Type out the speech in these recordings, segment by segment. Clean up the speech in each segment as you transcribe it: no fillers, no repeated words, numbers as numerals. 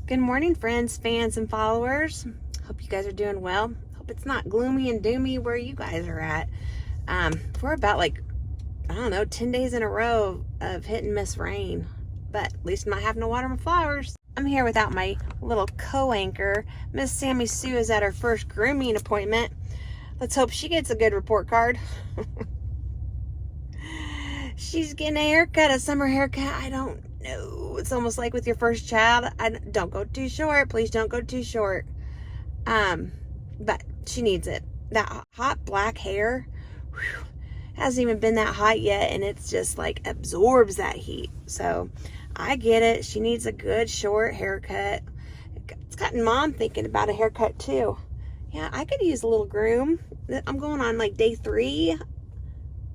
Good morning, friends, fans, and followers. Hope you guys are doing well. Hope it's not gloomy and doomy where you guys are at. We're about 10 days in a row of hit and miss rain, but at least I'm not having to water my flowers. I'm here without my little co-anchor. Miss Sammy Sue is at her first grooming appointment. Let's hope she gets a good report card. She's getting a haircut, a summer haircut. I don't know. It's almost like with your first child. Don't go too short. Please don't go too short. But she needs it. That hot black hair hasn't even been that hot yet, and it's just like absorbs that heat. So I get it. She needs a good short haircut. It's gotten Mom thinking about a haircut too. Yeah, I could use a little groom. I'm going on like day 3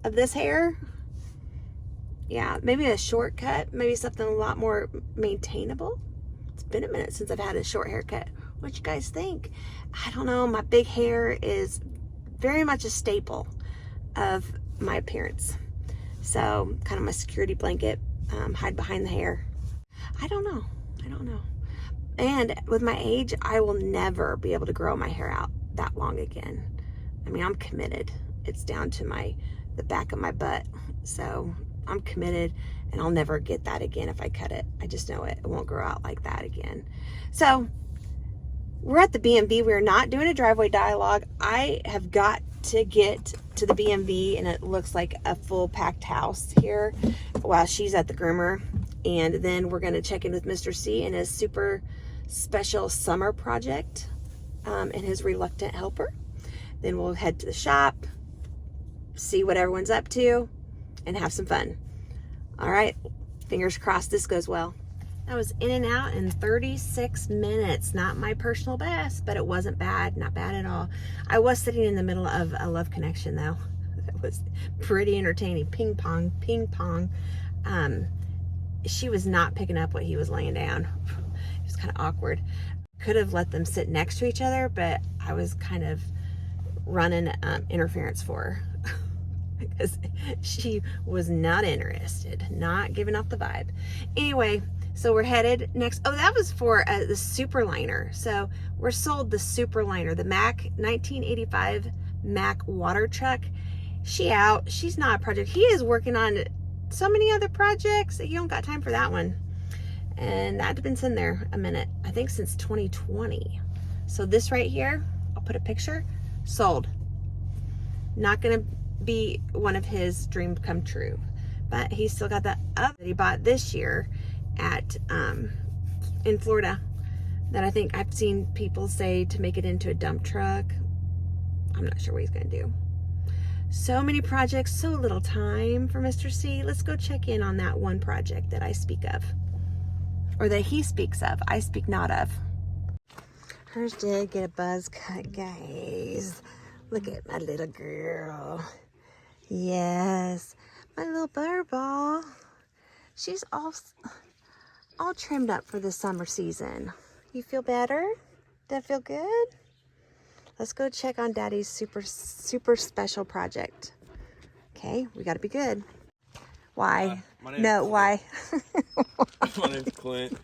of this hair. Yeah, maybe a shortcut, maybe something a lot more maintainable. It's been a minute since I've had a short haircut. What you guys think? I don't know. My big hair is very much a staple of my appearance. So kind of my security blanket, hide behind the hair. I don't know. And with my age, I will never be able to grow my hair out that long again. I mean, I'm committed. It's down to the back of my butt. So I'm committed, and I'll never get that again if I cut it. I just know it won't grow out like that again. So we're at the BMV. We're not doing a driveway dialogue. I have got to get to the BMV, and it looks like a full packed house here while she's at the groomer. And then we're going to check in with Mr. C and his super special summer project and his reluctant helper. Then we'll head to the shop, see what everyone's up to, and have some fun. All right, fingers crossed this goes well. I was in and out in 36 minutes. Not my personal best, but it wasn't bad. Not bad at all. I was sitting in the middle of a love connection though. It was pretty entertaining. Ping pong. She was not picking up what he was laying down. It was kind of awkward. Could have let them sit next to each other, but I was kind of running interference for her. Because she was not interested, not giving off the vibe. Anyway, so we're headed next. Oh, that was for the Superliner. So we're sold the Superliner, the Mack 1985 Mack water truck. She's not a project. He is working on so many other projects that he don't got time for that one. And that's been sitting there a minute, I think since 2020. So this right here, I'll put a picture, sold. Not gonna be one of his dreams come true, but he's still got that up that he bought this year at in Florida that I think I've seen people say to make it into a dump truck. I'm not sure what he's gonna do. So many projects, so little time for Mr. C. Let's go check in on that one project that I speak of, or that he speaks of, I speak not of. Hers did get a buzz cut, guys. Look at my little girl. Yes, my little butterball. She's all trimmed up for the summer season. You feel better? Does that feel good? Let's go check on Daddy's super special project. Okay, we got to be good. Why? Why? My name's Clint.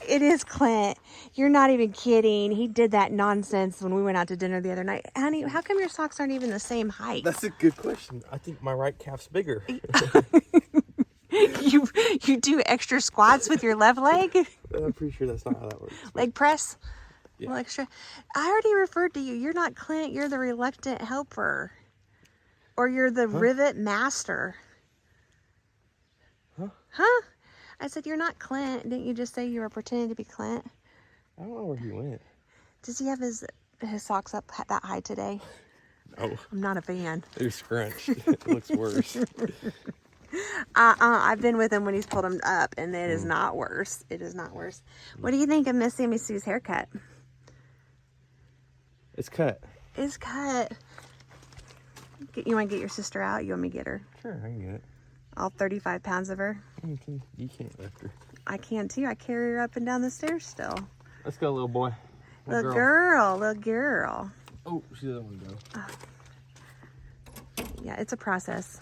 It is Clint. You're not even kidding. He did that nonsense when we went out to dinner the other night. Honey, how come your socks aren't even the same height? That's a good question. I think my right calf's bigger. You do extra squats with your left leg? I'm pretty sure that's not how that works. Leg press? Yeah. Well, extra. I already referred to you. You're not Clint. You're the reluctant helper. Or you're the rivet master. Huh? I said, you're not Clint. Didn't you just say you were pretending to be Clint? I don't know where he went. Does he have his socks up that high today? No. I'm not a fan. They're scrunched. It looks worse. I've been with him when he's pulled them up, and it is not worse. It is not worse. What do you think of Miss Sammy Sue's haircut? It's cut. It's cut. You want to get your sister out? You want me to get her? Sure, I can get it. All 35 pounds of her? You can't lift her. I can too. I carry her up and down the stairs still. Let's go, little boy. Little girl. Oh, she doesn't want to go. Yeah, it's a process.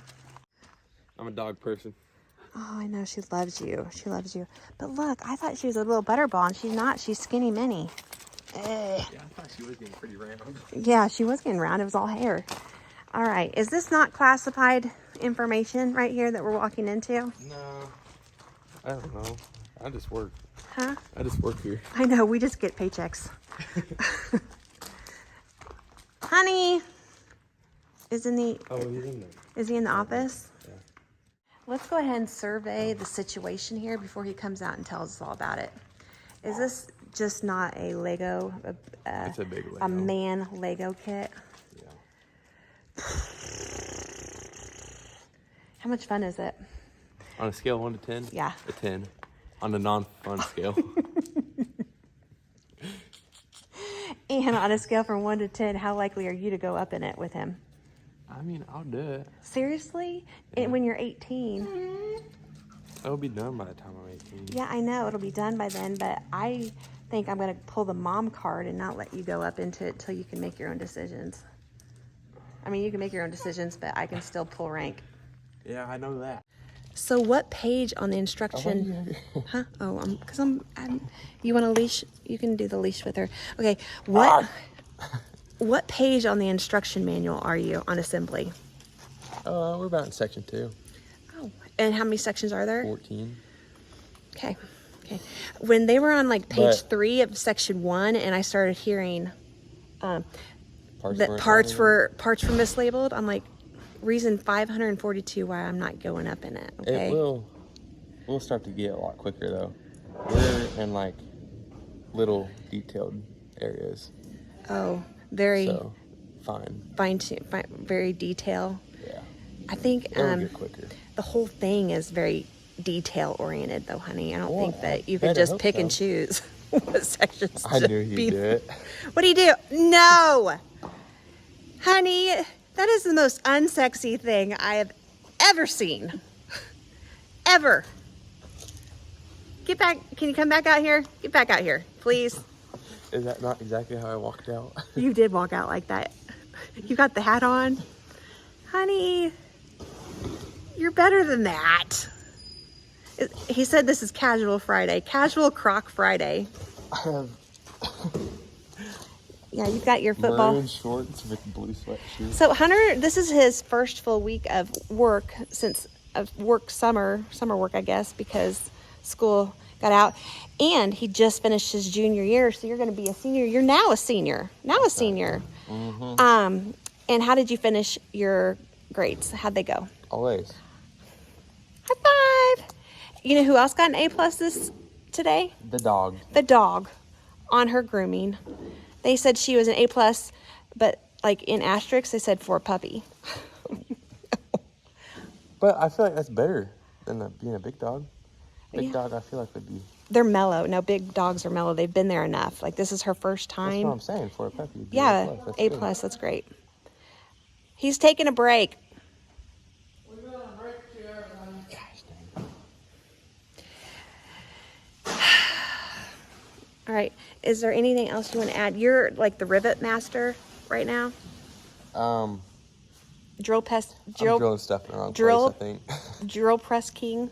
I'm a dog person. Oh, I know. She loves you. She loves you. But look, I thought she was a little butterball, and she's not. She's skinny mini. Ugh. Yeah, I thought she was getting pretty round. Yeah, she was getting round. It was all hair. All right. Is this not classified information right here that we're walking into? No. I don't know. I just work. Huh? I just work here. I know. We just get paychecks. Honey. Is he in there? Is he in the office? Yeah. Let's go ahead and survey the situation here before he comes out and tells us all about it. Is this just not a Lego, It's a big Lego. a man Lego kit? Yeah. How much fun is it? On a scale of 1 to 10? Yeah. A 10. On a non-fun scale. And on a scale from 1 to 10, how likely are you to go up in it with him? I mean, I'll do it. Seriously? Yeah. And when you're 18? It'll be done by the time I'm 18. Yeah, I know. It'll be done by then, but I think I'm going to pull the mom card and not let you go up into it till you can make your own decisions. I mean, you can make your own decisions, but I can still pull rank. Yeah, I know that. So what page on the instruction? Huh? Oh, because you want a leash? You can do the leash with her. Okay. What page on the instruction manual are you on assembly? We're about in section 2. Oh, and how many sections are there? 14. Okay. When they were on like page 3 of section 1, and I started hearing that parts were mislabeled, I'm like, reason 542 why I'm not going up in it. Okay. It will. We'll start to get a lot quicker though. We're in like little detailed areas. Oh, very. So, fine. Very detail. Yeah. I think It'll get quicker. the whole thing is very detail oriented though, honey. I don't think that you can better just hope pick so. and choose what sections I to knew you'd be. do it. What do you do? No, honey, that is the most unsexy thing I have ever seen. Ever. Get back. Can you come back out here? Get back out here, please. Is that not exactly how I walked out? You did walk out like that. You got the hat on. Honey, you're better than that. He said this is casual Friday. Casual croc Friday. I have Yeah, you've got your football. maroon shorts with blue sweatshirt. So Hunter, this is his first full week of work summer work, I guess, because school got out. And he just finished his junior year, so you're going to be a senior. You're now a senior. Mm-hmm. And how did you finish your grades? How'd they go? Always. High five. You know who else got an A+ today? The dog. The dog on her grooming. They said she was an A+, but like in asterisks, they said for a puppy. But I feel like that's better than being a big dog. Big Yeah. dog, I feel like would be. They're mellow. No, big dogs are mellow. They've been there enough. Like this is her first That's time. what I'm saying. For a puppy. It'd be Yeah, A+. good. That's great. He's taking a break. We've been on a break too, everyone. Gosh dang. All right. Is there anything else you want to add? You're like the rivet master right now. Drill press. I'm drilling stuff in the wrong drill- place, I think. Drill press king.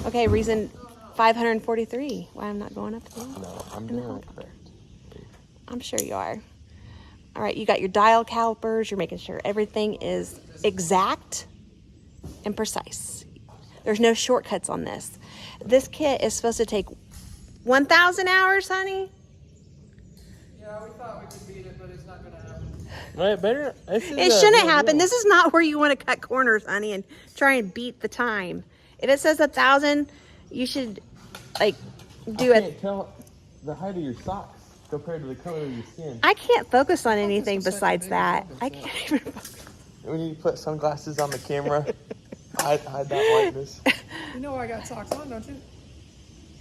Okay. Reason 543. Why I'm not going up again? No, I'm doing it correct. I'm sure you are. All right. You got your dial calipers. You're making sure everything is exact and precise. There's no shortcuts on this. This kit is supposed to take 1,000 hours, honey. Yeah, we thought we could beat it, but it's not going to happen. Right, better. It shouldn't happen. This is not where you want to cut corners, honey, and try and beat the time. If it says 1,000, you should like do I it. can't tell the height of your socks compared to the color of your skin. I can't focus on anything was such a besides big that. number, I so. can't even focus. We need to put sunglasses on the camera. hide that whiteness. You know I got socks on, don't you?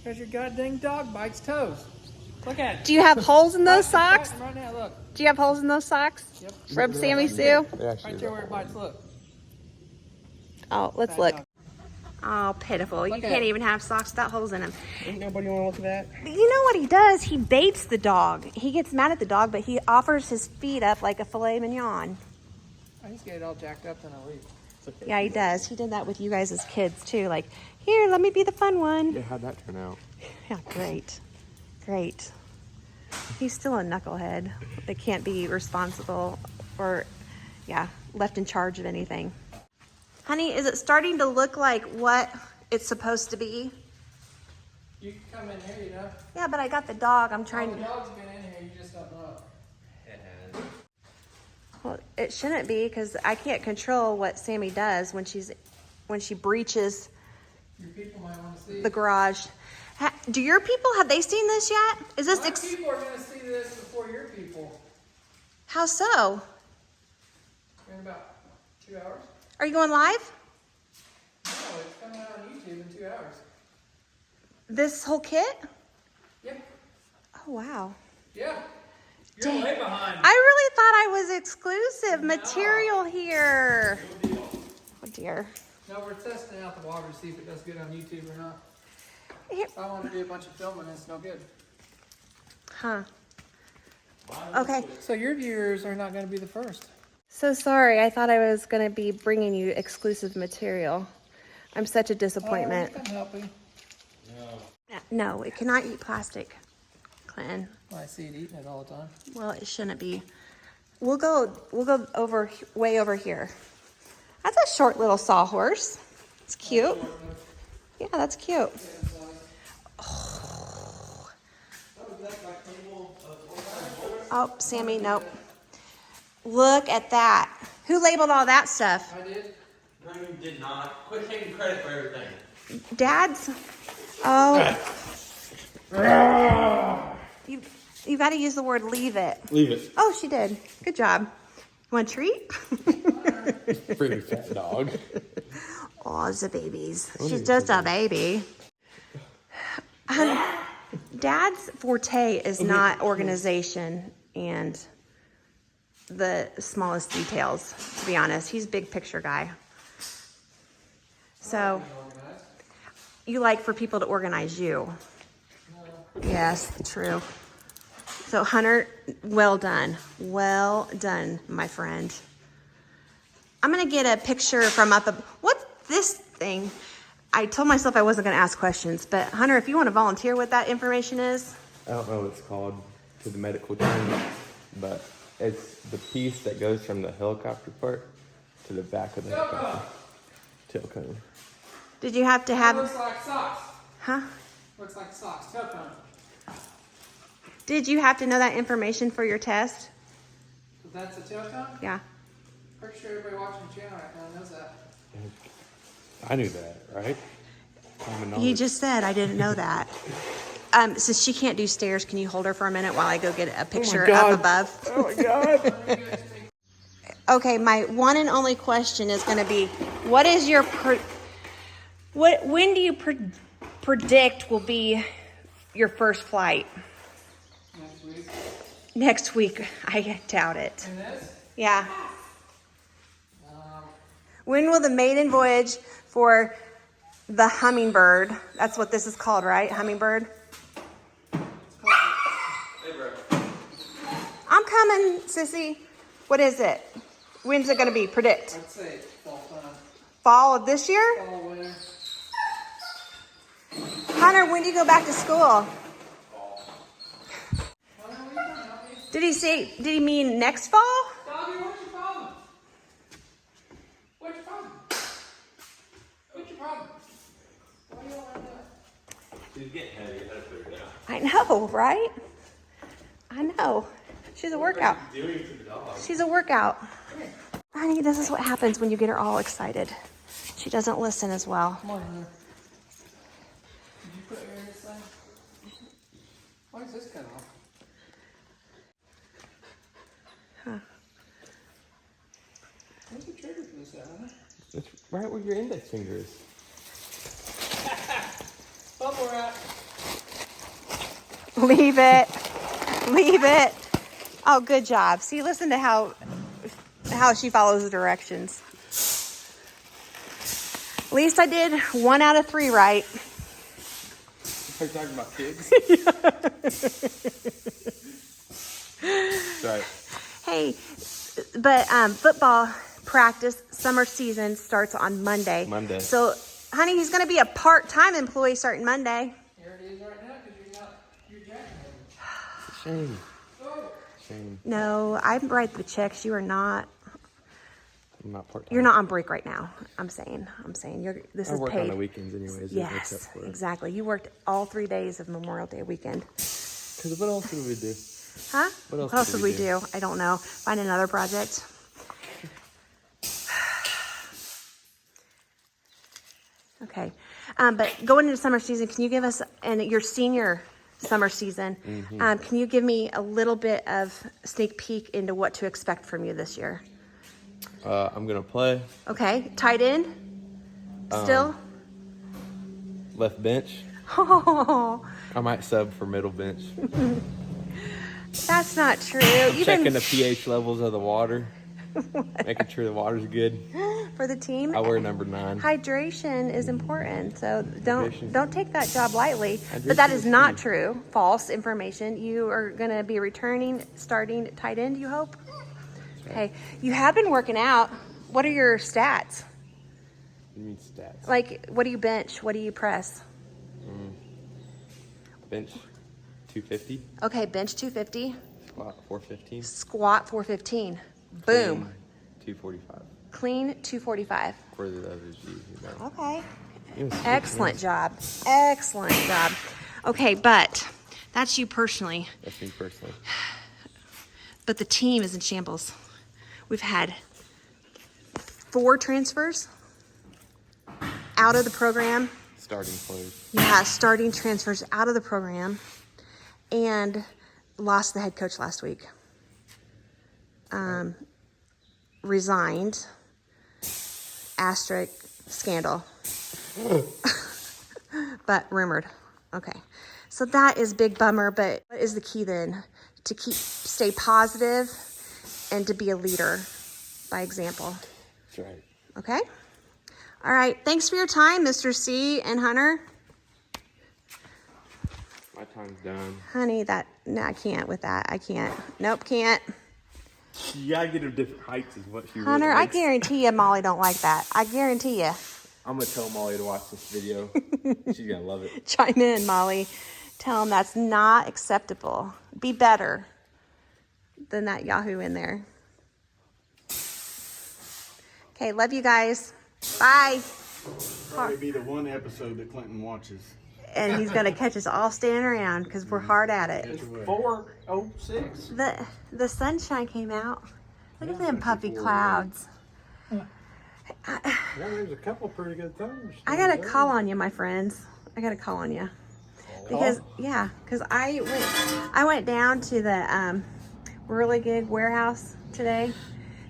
Because your goddamn dog bites toes. Look at it. Do you have holes in those socks? Right now, look. Do you have holes in those socks? Yep. Rub Sammy Sue. They actually Right do there where that. it bites, look. Oh, let's Bad look. dog. Oh, pitiful. You Look at can't it. even have socks without holes in them. Ain't nobody want to look at that. You know what he does? He baits the dog. He gets mad at the dog, but he offers his feet up like a filet mignon. I just get it all jacked up and I leave. okay. Yeah, he does. He did that with you guys as kids too. Like, here, let me be the fun one. Yeah, how'd that turn out? Yeah, great. Great. He's still a knucklehead that can't be responsible or, yeah, left in charge of anything. Honey, is it starting to look like what it's supposed to be? You can come in here, you know. Yeah, but I got the dog. I'm Oh, trying the to. dog's been in here, you just don't know. Well, it shouldn't be because I can't control what Sammy does when she breaches Your people might want to see. the garage. Do your people, have they seen this yet? Is this My people are going to see this before your people. how so? In about 2 hours. Are you going live? No, it's coming out on YouTube in 2 hours. This whole kit? Yep. Oh wow. Yeah. You're Dang. way behind. I really thought I was exclusive material here. No deal. Oh dear. No, we're testing out the water to see if it does good on YouTube or not. Here. If I want to do a bunch of filming, it's no good. Huh. Okay. So your viewers are not going to be the first. So sorry. I thought I was going to be bringing you exclusive material. I'm such a disappointment. Oh, we can help you. No, it cannot eat plastic, Clinton. Well, I see it eating it all the time. Well, it shouldn't be. We'll go over way over here. That's a short little sawhorse. It's cute. Yeah, that's cute. Oh, Sammy, nope. Look at that. Who labeled all that stuff? I did. No, you did not. Quit taking credit for everything. Dad's? Oh. You got to use the word leave it. Leave it. Oh, she did. Good job. You want a treat? Pretty fat dog. Oh, the babies. She's just a baby. Dad's forte is not organization and the smallest details, to be honest. He's a big picture guy. So, you like for people to organize you. Yes, true. So, Hunter, well done. Well done, my friend. I'm going to get a picture from up above. What's this thing? I told myself I wasn't going to ask questions, but Hunter, if you want to volunteer what that information is. I don't know what it's called to the medical term, but it's the piece that goes from the helicopter part to the back of the helicopter. Tail cone. Did you have to It have, looks like socks. huh? Looks like socks. Tail cone. Did you have to know that information for your test? That's a tail cone? Yeah. Pretty sure everybody watching the channel right now knows that. I knew that, right? Common He knowledge. just said I didn't know that. Since she can't do stairs, can you hold her for a minute while I go get a picture God. up above? Oh my god. Okay, my one and only question is going to be, what is your when do you predict will be your first flight? Next week. Next week. I doubt it. And this? Yeah. When will the maiden voyage for the hummingbird? That's what this is called, right? Hummingbird. Hey, bro. I'm coming, sissy. What is it? When's it going to be? Predict. I'd say fall time. Fall of this year? Fall, winter. Hunter, when do you go back to school? Did he mean next fall? Doggy, what's your problem? What's your problem? What's your problem? Why you don't like that? She's getting heavy. You gotta put her down. I know, right? I know. She's a workout. What are you doing to the dog? She's a workout. Honey, this is what happens when you get her all excited. She doesn't listen as well. Come on, Hunter. Did you put air in this thing? Why is this cut off? Huh. Where's the trigger for this at, Hunter? It's right where your index finger is. Bubble wrap. Leave it. Leave it. Oh, good job. See, listen to how she follows the directions. At least I did 1 out of 3 right. Are you talking about kids? Right. Hey, but football practice. Summer season starts on Monday. Monday. So, honey, he's going to be a part-time employee starting Monday. Here it is right now because you're jacking it. Shame. Shame. No, I'm writing the checks. You are not. I'm not part-time. You're not on break right now. I'm saying. This I is work paid. on the weekends anyways. It makes up Yes, for it. exactly. You worked all 3 days of Memorial Day weekend. Because what else would we do? Huh? What else would we do? I don't know. Find another project. Okay. But going into summer season, can you give us, and your senior summer season, can you give me a little bit of sneak peek into what to expect from you this year? I'm going to play Okay. Tight end? Still? left bench. Oh, I might sub for middle bench. that's not true. Checking the pH levels of the water. Making sure the water's good. For the team? I wear number 9. Hydration is important, so Hydration. don't take that job lightly. Hydration But that is is not key. true. False information. You are going to be returning, starting tight end, you hope? Okay. You have been working out. What are your stats? You need stats. Like, what do you bench? What do you press? Bench 250. Okay, bench 250. Squat 415. Squat 415. Boom. 245. Clean 245. For the others, you know. Okay. It was Excellent job. Excellent job. Okay, but that's you personally. That's me personally. But the team is in shambles. We've had 4 transfers out of the program. Starting players. Yeah, starting transfers out of the program, and lost the head coach last week. Resigned. Asterisk scandal. But rumored. Okay. So that is big bummer, but what is the key then? To stay positive and to be a leader by example. That's right. Okay? All right. Thanks for your time, Mr. C and Hunter. My time's done. Honey, no, I can't with that. I can't. Nope, can't. You gotta get them different heights is what she Hunter, really I likes. guarantee you Molly don't like that. I guarantee you. I'm gonna tell Molly to watch this video. She's gonna love it. Chime in, Molly. Tell him that's not acceptable. Be better than that Yahoo in there. Okay, love you guys. Bye. Probably be the one episode that Clinton watches. And he's going to catch us all standing around because we're hard at it. Catch away. 406. The sunshine came out. Look at them puffy clouds. Well, there's a couple pretty good things. I got to call on you, my friends. I got to call on you. Because I went down to the Whirly Gig warehouse today,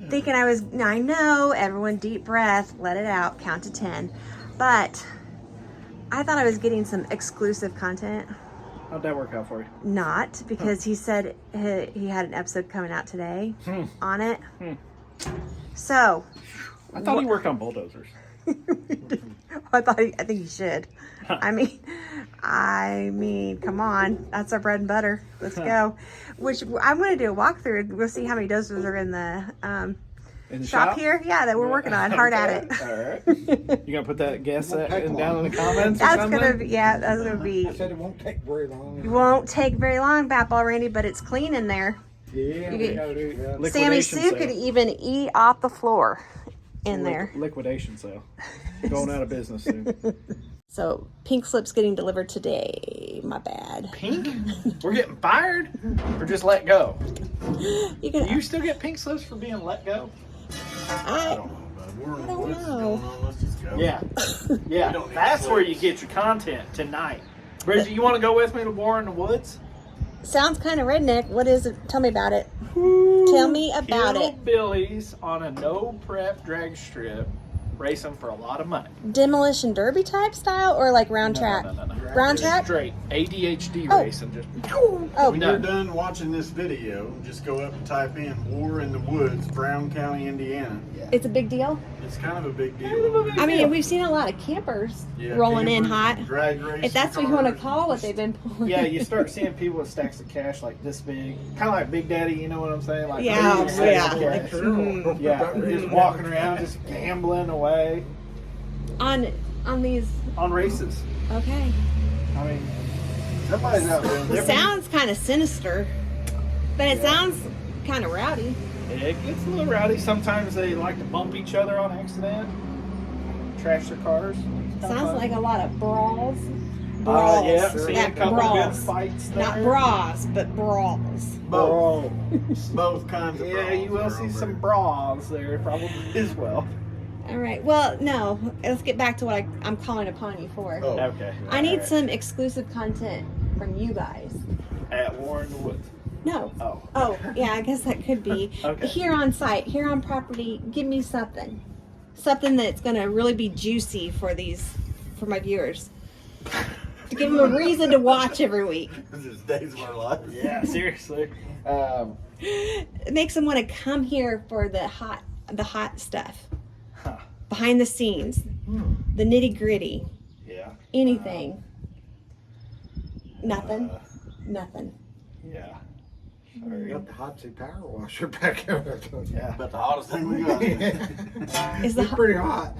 thinking I know, everyone deep breath, let it out, count to 10. But I thought I was getting some exclusive content. How'd that work out for you? Not, because he said he had an episode coming out today on it. So I thought he worked on bulldozers. I think he should. I mean, come on. That's our bread and butter. Let's go. Which I'm going to do a walkthrough. We'll see how many doses are in the In the shop here. Yeah, that we're working on. Hard at it. All right. You gonna put that guess that down in the comments? That's or something? going to be, yeah, that's going to be. I said it won't take very long. It won't take very long, Bapball Randy, but it's clean in there. Yeah, You we get- gotta do that. Sammy Liquidation Sue sale. could even eat off the floor in there. Liquidation sale. Going out of business soon. So pink slip's getting delivered today. My bad. Pink? We're getting fired or just let go? You can. Do you still get pink slips for being let go? I, We're I don't what's know. going on? Let's just go. Yeah. Yeah. don't need That's to where play. you get your content tonight. Bridget, you want to go with me to War in the Woods? Sounds kind of redneck. What is it? Tell me about it. Tell me about it. Hillbillies on a no prep drag strip race them for a lot of money. Demolition derby type style or like round track? No. Round track? Straight ADHD Oh. racing. Just Oh, When done. you're done watching this video, just go up and type in "War in the Woods, Brown County, Indiana." it's a big deal. It's kind of a big deal. I mean, we've seen a lot of campers Yeah, rolling in campers, hot. drag racing If that's what you want to cars. call what they've been pulling. yeah, you start seeing people with stacks of cash like this big, kind of like Big Daddy. You know what I'm saying? Like Yeah, big stacks yeah. of cash. Mm. Yeah, just walking around, just gambling away On these. on races. Okay. I mean, Somebody's out doing It different. sounds kind of sinister, but it sounds kind of rowdy. it gets a little rowdy. Sometimes they like to bump each other on accident, trash their cars. It's kinda Sounds fun. like a lot of brawls. Brawls. Yeah, seen a That couple brawls. good fights there. Not bras, but brawls. Both, Bro. both kinds of. Yeah, you will brawls see are some over bras there probably as well. All right. Well, no. Let's get back to what I'm calling upon you for. Oh. Okay. I need some exclusive content from you guys. At Warren Woods. No. Oh. Oh, yeah, I guess that could be. Okay. Here on site, here on property, give me something. Something that's going to really be juicy for my viewers. To give them a reason to watch every week. This is days of our life. Yeah, seriously. It makes them want to come here for the hot stuff. Huh. Behind the scenes. The nitty gritty. Yeah. Anything. Nothing. Nothing. Yeah. You got the hot seat power washer back there. Yeah. About the hottest thing we got. Is the It's pretty hot.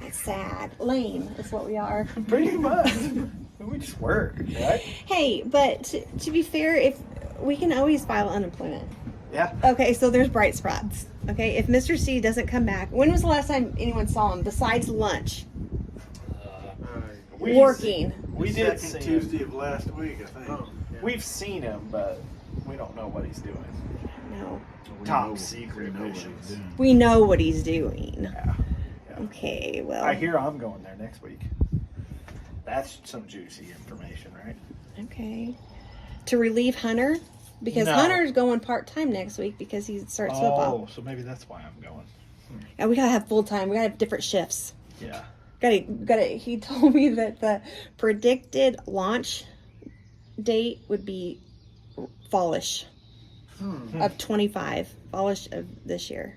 That's sad. Lame is what we are. Pretty much. We just work, right? Hey, but to be fair, if we can always file unemployment. Yeah. Okay, so there's bright spots. Okay, if Mr. C doesn't come back, when was the last time anyone saw him besides lunch? Working. We did Second see Tuesday him. of last week, I think. We've seen him, but we don't know what he's doing. No. We Top know- secret we know what he's missions. doing. We know what he's doing. Yeah. Okay, well. I hear I'm going there next week. That's some juicy information, right? Okay. To relieve Hunter? Because No. Hunter's going part-time next week because he starts football. so maybe that's why I'm going. And we gotta have full-time. We gotta have different shifts. Yeah. Gotta. He told me that the predicted launch date would be fallish of 25, fallish of this year.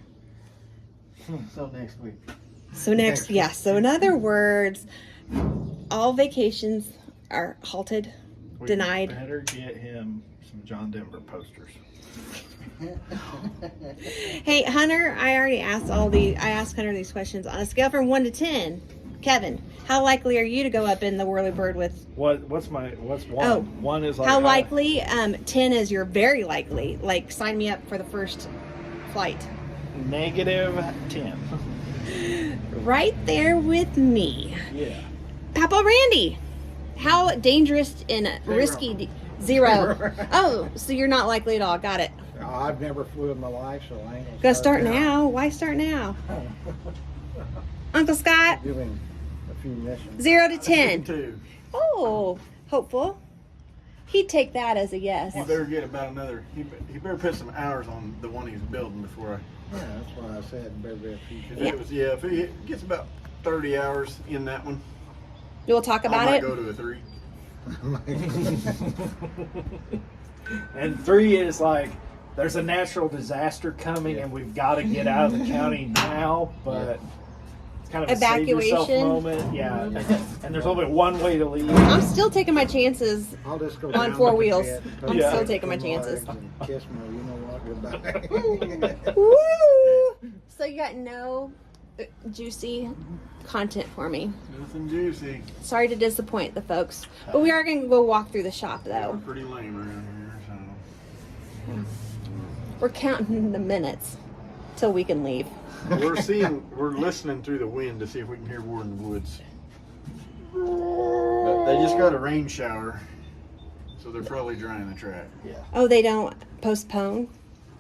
So next week. So next, yeah. So in other words, all vacations are halted, We denied. better get him some John Denver posters. Hey, Hunter, I already asked I asked Hunter these questions on a scale from 1 to 10. Kevin, how likely are you to go up in the Whirlybird with? What's one? Oh. One is like How likely? 10 is you're very likely. Like, sign me up for the first flight. -10. Right there with me. Yeah. Papa Randy, how dangerous and risky? Zero. Oh, so you're not likely at all. Got it. I've never flew in my life, so I ain't Gotta start now. Why start now? Uncle Scott, Doing a few missions. 0 to 10. Two. Oh, hopeful. He'd take that as a yes. You better get about another. He better put some hours on the one he's building before Yeah, that's why I said better be a few. If Yeah. it was, if he gets about 30 hours in that one, We'll talk I about might it. go to a 3. And 3 is like there's a natural disaster coming and we've got to get out of the county now, but it's kind of a save yourself Evacuation. moment. Yeah. And there's only one way to leave. I'm still taking my chances. I'll just go On down four with the wheels. jet, I'm put still it taking my between chances. legs and kiss me, you know what, goodbye. Woo! So you got no juicy content for me. Nothing juicy. Sorry to disappoint the folks, but we are going to go walk through the shop We're though. pretty lame around here, so. We're counting the minutes till we can leave. We're listening through the wind to see if we can hear War in the Woods. But they just got a rain shower, so they're probably drying the track. Oh, they don't postpone,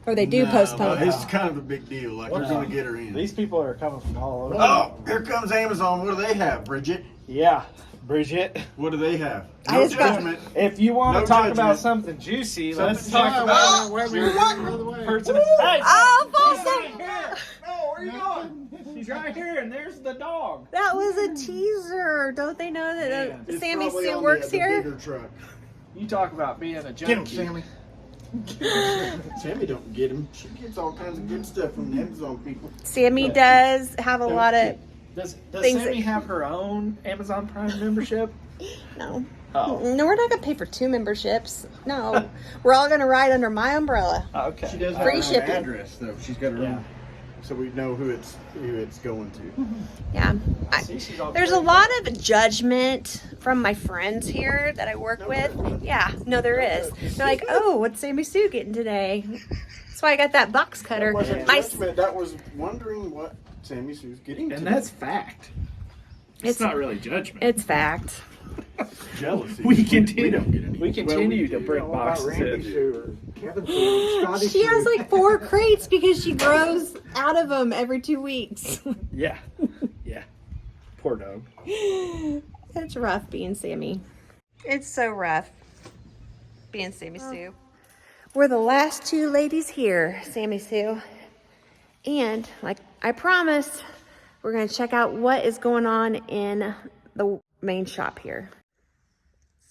or they do No, postpone. no, it's kind of a big deal. Like they're gonna get her in. These people are coming from all over. Oh, here comes Amazon. What do they have, Bridget? Yeah. Bridget, What do they have? I No just got- judgment. if you want No to talk judgment. about something juicy, let's Something talk juicy. about Wherever your you're going, by the way. person. Hey, Oh, she's Folsom! right here. No, where are you going? She's right here, and there's the dog. That was a teaser. Don't they know that Yeah, It's Sammy probably Sue on works the here? bigger truck. You talk about being a junkie. Get him, Sammy. Sammy don't get him. She gets all kinds of good stuff from the Amazon people. Sammy does have a lot of Does things Sammy that- have her own Amazon Prime membership? no. Oh, No, we're not gonna pay for 2 memberships. No, we're all gonna ride under my umbrella. okay. She does have Free her own shipping. address though. She's got her Yeah. own, so we know who it's going to. Yeah. See, she's all There's a cleared lot up. of judgment from my friends here that I work No, with. there isn't. Yeah, no, there is. They're like, oh, what's Sammy Sue getting today? That's why I got that box cutter. That wasn't My, judgment. That was wondering what Sammy Sue's getting And to. that's fact. It's not really judgment. it's fact. jealousy. We continue. We don't get any. We continue to do. bring What about boxes Randy in. Sue or Kevin Sue or Scotty She has Sue? like 4 crates because she grows out of them every 2 weeks. Yeah. Yeah. Poor dog. It's rough being Sammy. It's so rough being Sammy Sue. We're the last 2 ladies here, Sammy Sue. And like I promised, we're going to check out what is going on in the main shop here.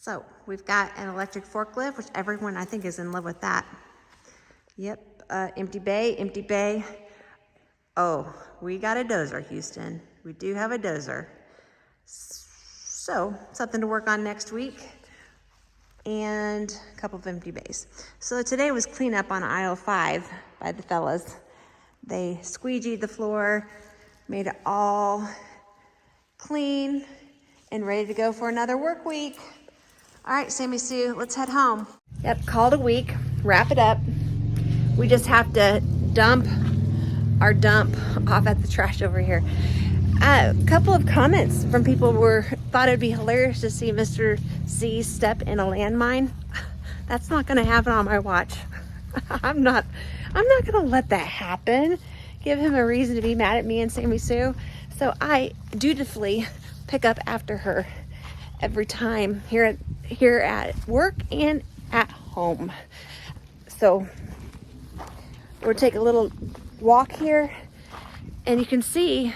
So we've got an electric forklift, which everyone I think is in love with that. Yep, empty bay, empty bay. Oh, we got a dozer, Houston. We do have a dozer. So something to work on next week. And a couple of empty bays. So today was cleanup on aisle 5 by the fellas. They squeegeed the floor, made it all clean and ready to go for another work week. All right, Sammy Sue, let's head home. Yep, called a week, wrap it up. We just have to dump our dump off at the trash over here. A couple of comments from people thought it'd be hilarious to see Mr. C step in a landmine. That's not gonna happen on my watch. I'm not gonna let that happen. Give him a reason to be mad at me and Sammy Sue. So I dutifully pick up after her every time here at work and at home. So we'll take a little walk here, and you can see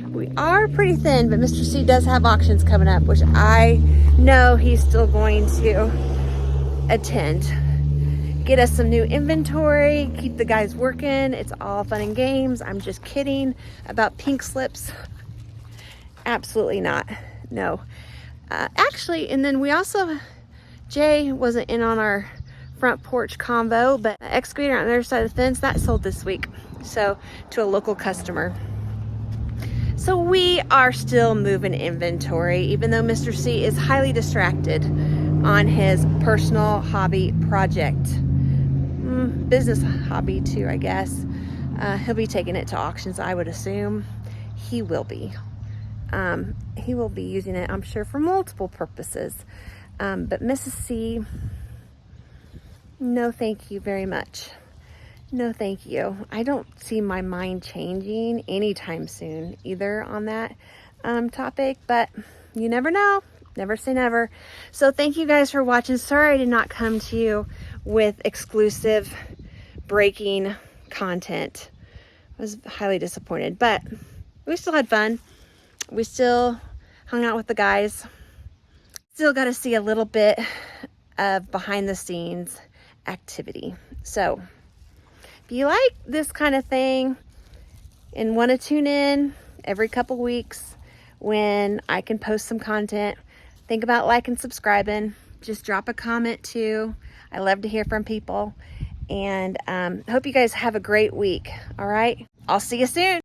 we are pretty thin, but Mr. C does have auctions coming up, which I know he's still going to attend. Get us some new inventory, keep the guys working. It's all fun and games. I'm just kidding about pink slips. Absolutely not. No. Actually, and then we also, Jay wasn't in on our front porch convo, but excavator on the other side of the fence, that sold this week. So to a local customer. So we are still moving inventory, even though Mr. C is highly distracted on his personal hobby project. Business hobby too, I guess. He'll be taking it to auctions, I would assume. He will be. He will be using it, I'm sure, for multiple purposes. But Mrs. C, no thank you very much. No thank you. I don't see my mind changing anytime soon either on that topic, but you never know. Never say never. So thank you guys for watching. Sorry I did not come to you with exclusive breaking content. I was highly disappointed, but we still had fun. We still hung out with the guys. Still got to see a little bit of behind the scenes activity. So if you like this kind of thing and want to tune in every couple weeks when I can post some content, think about liking, subscribing. Just drop a comment too. I love to hear from people. And hope you guys have a great week. All right. I'll see you soon.